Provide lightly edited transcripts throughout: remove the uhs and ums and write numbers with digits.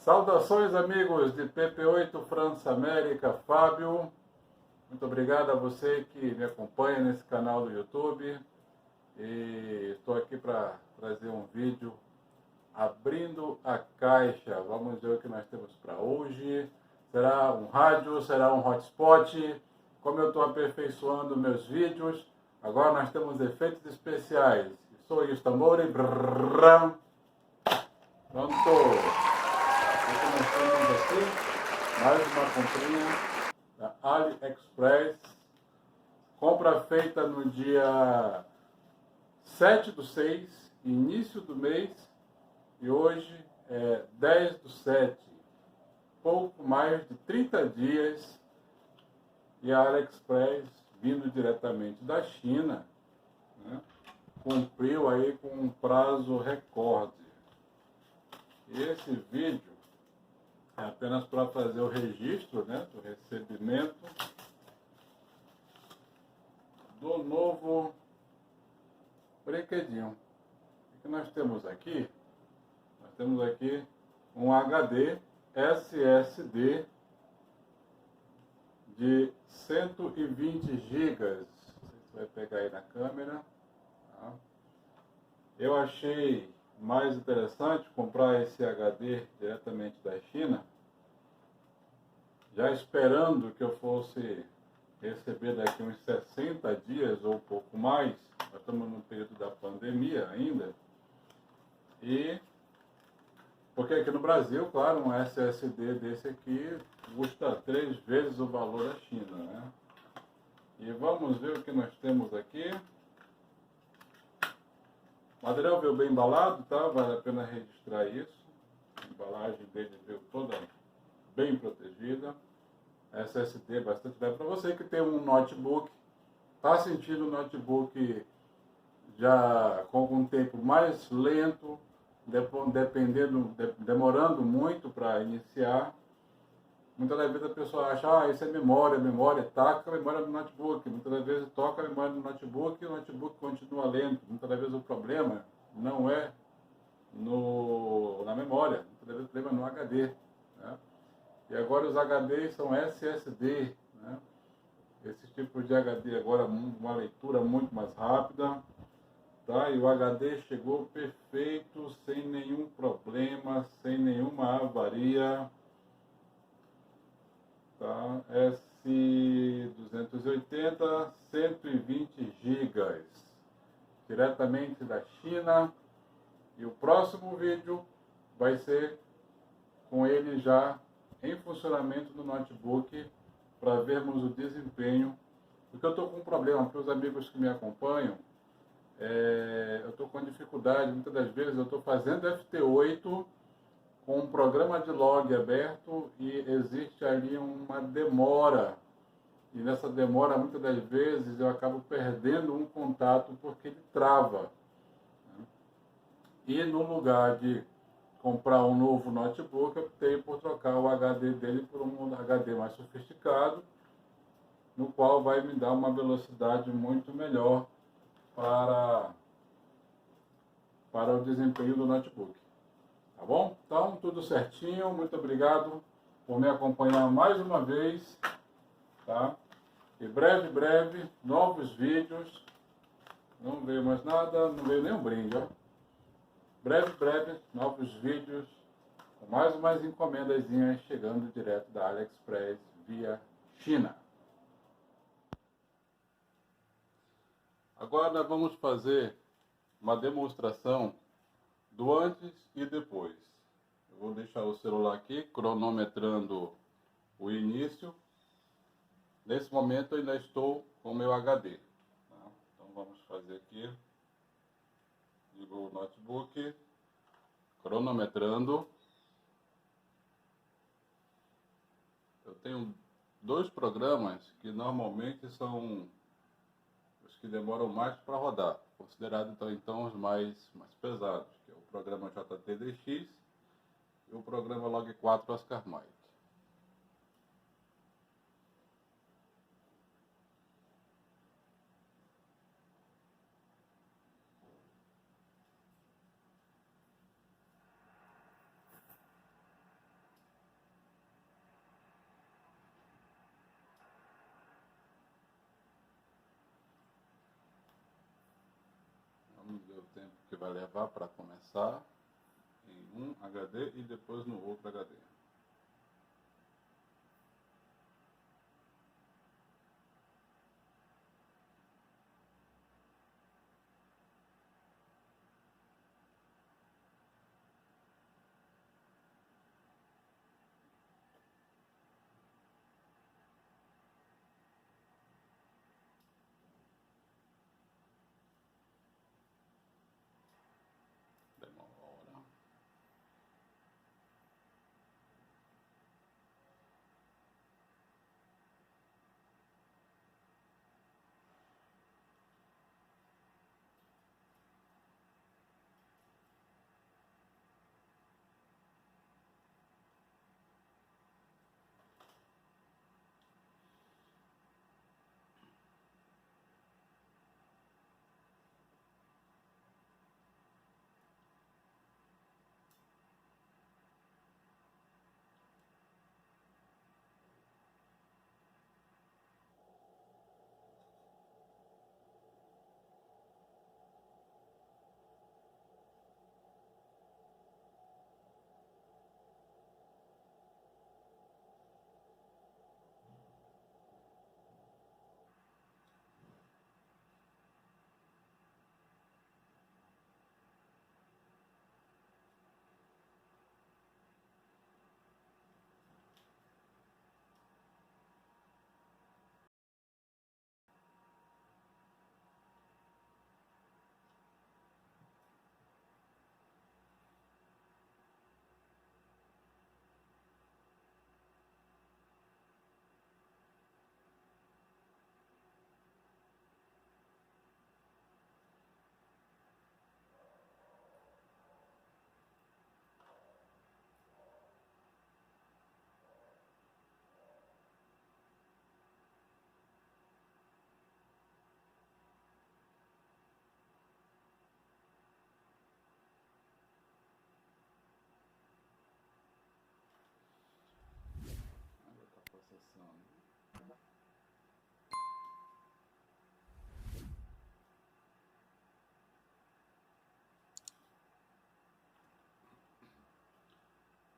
Saudações, amigos de PP8 França América, Fábio. Muito obrigado a você que me acompanha nesse canal do YouTube. E estou aqui para trazer um vídeo abrindo a caixa. Vamos ver o que nós temos para hoje. Será um rádio, será um hotspot. Como eu estou aperfeiçoando meus vídeos, agora nós temos efeitos especiais. Sou os tambores. Pronto. Nós temos aqui mais uma comprinha da AliExpress. Compra feita no dia 7/6, início do mês, e hoje é 10/7, pouco mais de 30 dias, e a AliExpress, vindo diretamente da China, né, cumpriu aí com um prazo recorde. E esse vídeo é apenas para fazer o registro, né, do recebimento do novo brinquedinho. O que nós temos aqui? Nós temos aqui um HD SSD de 120 GB. Não sei se vai pegar aí na câmera. Tá? Eu achei mais interessante comprar esse HD diretamente da China, já esperando que eu fosse receber daqui uns 60 dias ou um pouco mais. Nós estamos no período da pandemia ainda. E porque aqui no Brasil, claro, um SSD desse aqui custa 3 vezes o valor da China, né? E vamos ver o que nós temos aqui. O material veio bem embalado, tá? Vale a pena registrar isso. A embalagem dele veio toda bem protegida. SSD bastante leve. Para você que tem um notebook, está sentindo o notebook já com algum tempo mais lento, demorando muito para iniciar. Muitas das vezes a pessoa acha, isso é memória, taca a memória do notebook. Muitas das vezes toca a memória do notebook e o notebook continua lento. Muitas das vezes o problema não é na memória, muitas das vezes o problema é no HD. Né? E agora os HDs são SSD. Né? Esse tipo de HD agora, uma leitura muito mais rápida. Tá? E o HD chegou perfeito, sem nenhum problema, sem nenhuma avaria. Tá? S280, 120 GB, diretamente da China. E o próximo vídeo vai ser com ele já em funcionamento no notebook, para vermos o desempenho. Porque eu estou com um problema, para os amigos que me acompanham, eu estou com dificuldade, muitas das vezes eu estou fazendo FT8 com um programa de log aberto e existe ali uma demora. E nessa demora, muitas das vezes, eu acabo perdendo um contato porque ele trava. E no lugar de comprar um novo notebook, eu optei por trocar o HD dele por um HD mais sofisticado, no qual vai me dar uma velocidade muito melhor para o desempenho do notebook. Tá bom? Então, tudo certinho. Muito obrigado por me acompanhar mais uma vez. Tá? E breve, novos vídeos. Não veio mais nada, não veio nem um brinde, ó. Breve, novos vídeos, com mais umas encomendazinhas chegando direto da AliExpress via China. Agora nós vamos fazer uma demonstração do antes e depois. Eu vou deixar o celular aqui, cronometrando o início. Nesse momento eu ainda estou com o meu HD. Tá? Então vamos fazer aqui. Ligou o notebook, cronometrando. Eu tenho dois programas que normalmente são os que demoram mais para rodar, considerado então os mais pesados, que é o programa JTDX e o programa Log4 Oscar Mike. ver o tempo que vai levar para começar em um HD e depois no outro HD. Demora. Ainda está processando.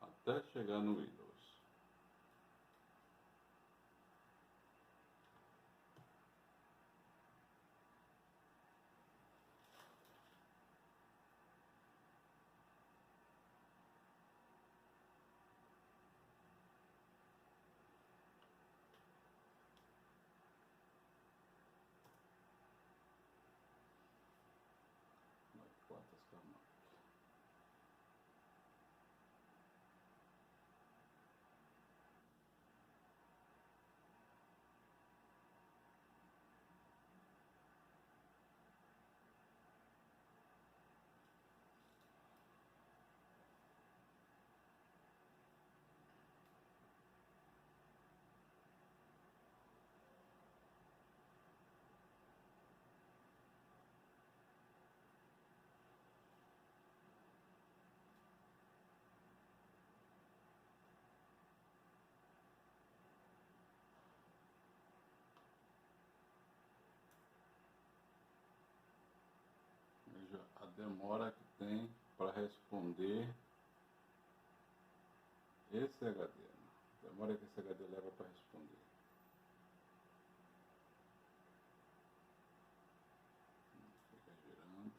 Até chegar no Windows. Quantas camadas? Veja a demora que tem para responder esse HD. A demora que esse HD leva para responder. Fica girando.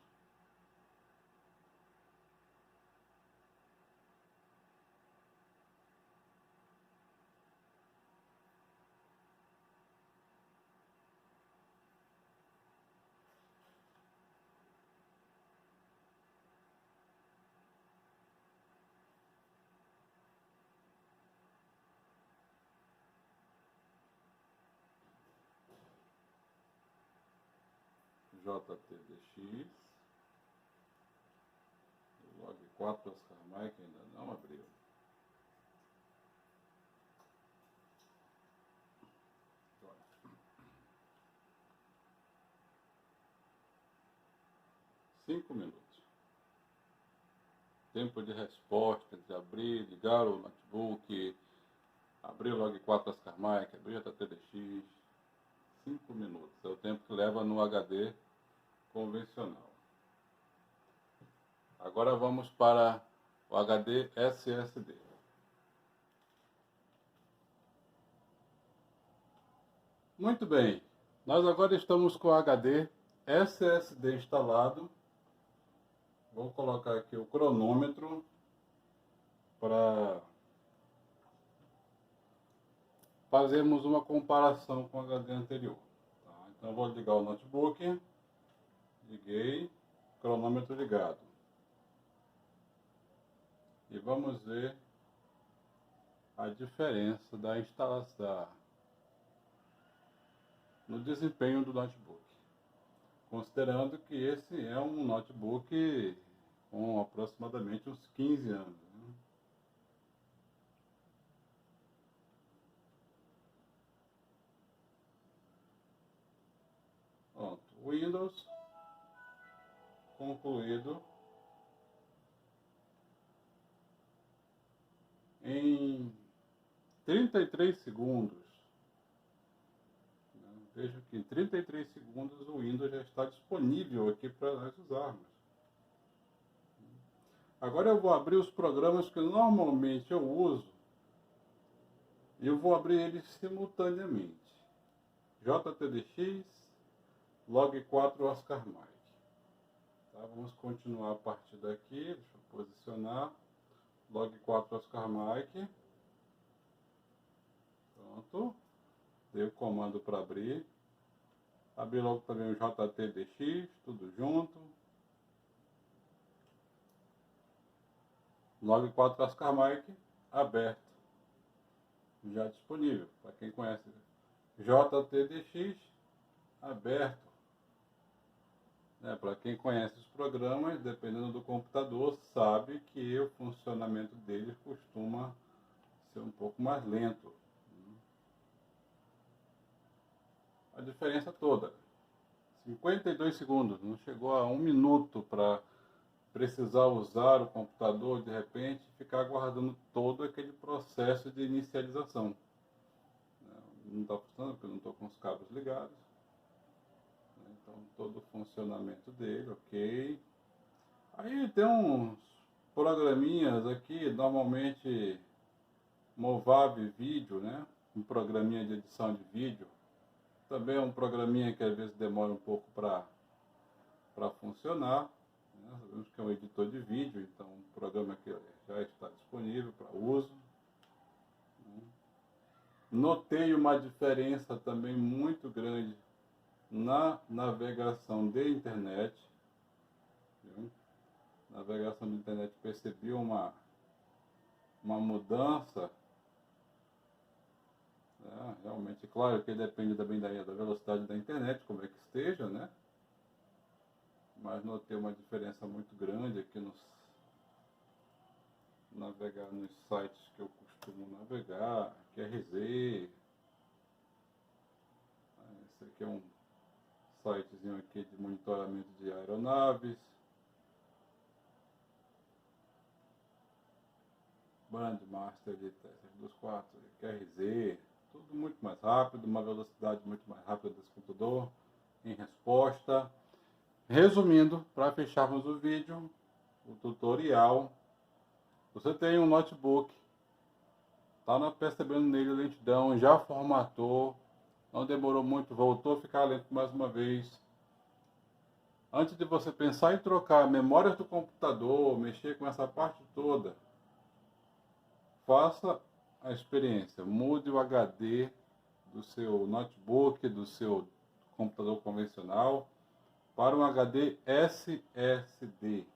JTDX, log 4 Oscar Mike ainda não abriu. Agora. 5 minutos. Tempo de resposta de abrir, ligar o notebook, abrir o log 4 Oscar Mike, abrir o JTDX. 5 minutos. É o tempo que leva no HD convencional. Agora vamos para o HD SSD. Muito bem, nós agora estamos com o HD SSD instalado. Vou colocar aqui o cronômetro para fazermos uma comparação com o HD anterior. Tá? Então vou ligar o notebook, liguei, cronômetro ligado. E vamos ver a diferença da instalação no desempenho do notebook. Considerando que esse é um notebook com aproximadamente uns 15 anos. Né? Pronto, Windows concluído em 33 segundos. Vejo que em 33 segundos o Windows já está disponível aqui para nós usarmos. Agora eu vou abrir os programas que normalmente eu uso e eu vou abrir eles simultaneamente. JTDX, Log4 Oscar Mike. Tá, vamos continuar a partir daqui, deixa eu posicionar. Log4 Oscar Mike. Pronto. Dei o comando para abrir. Abri logo também o JTDX, tudo junto. Log4 Oscar Mike aberto. Já disponível. Para quem conhece JTDX aberto. Para quem conhece os programas, dependendo do computador, sabe que o funcionamento dele costuma ser um pouco mais lento. A diferença toda, 52 segundos, não chegou a 1 minuto para precisar usar o computador de repente e ficar aguardando todo aquele processo de inicialização. Não está funcionando porque eu não estou com os cabos ligados. Então todo o funcionamento dele, ok. Aí tem uns programinhas aqui, normalmente Movavi Vídeo, né? Um programinha de edição de vídeo. Também é um programinha que às vezes demora um pouco para funcionar. Né? Sabemos que é um editor de vídeo, então um programa que já está disponível para uso. Notei uma diferença também muito grande na navegação de internet. Viu? Navegação de internet, percebi uma mudança. Realmente, claro que depende também da velocidade da internet, como é que esteja, né? Mas notei uma diferença muito grande aqui navegar nos sites que eu costumo navegar, QRZ. Esse aqui é um sitezinho aqui de monitoramento de aeronaves. Bandmaster de 324, QRZ. Tudo muito mais rápido, uma velocidade muito mais rápida desse computador em resposta. Resumindo, para fecharmos o vídeo, o tutorial, você tem um notebook, está percebendo nele lentidão, já formatou, não demorou muito, voltou a ficar lento mais uma vez. Antes de você pensar em trocar a memória do computador, mexer com essa parte toda, faça a experiência, mude o HD do seu notebook, do seu computador convencional, para um HD SSD.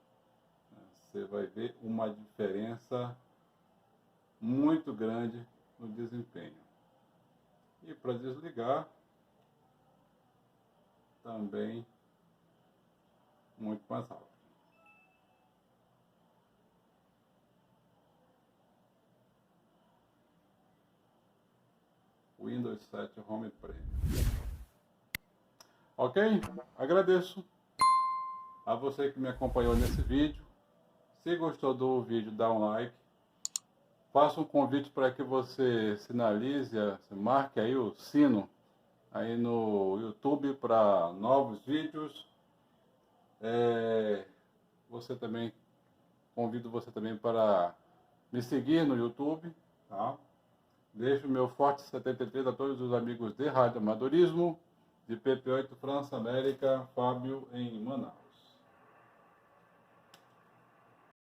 Você vai ver uma diferença muito grande no desempenho. E para desligar, também muito mais rápido. Windows 7 Home Premium. Ok? Agradeço a você que me acompanhou nesse vídeo. Se gostou do vídeo, dá um like. Faço um convite para que você sinalize, marque aí o sino aí no YouTube para novos vídeos. Você também Convido você também para me seguir no YouTube, tá? Deixo meu forte 73 a todos os amigos de Rádio Amadorismo, de PP8 França América, Fábio em Manaus.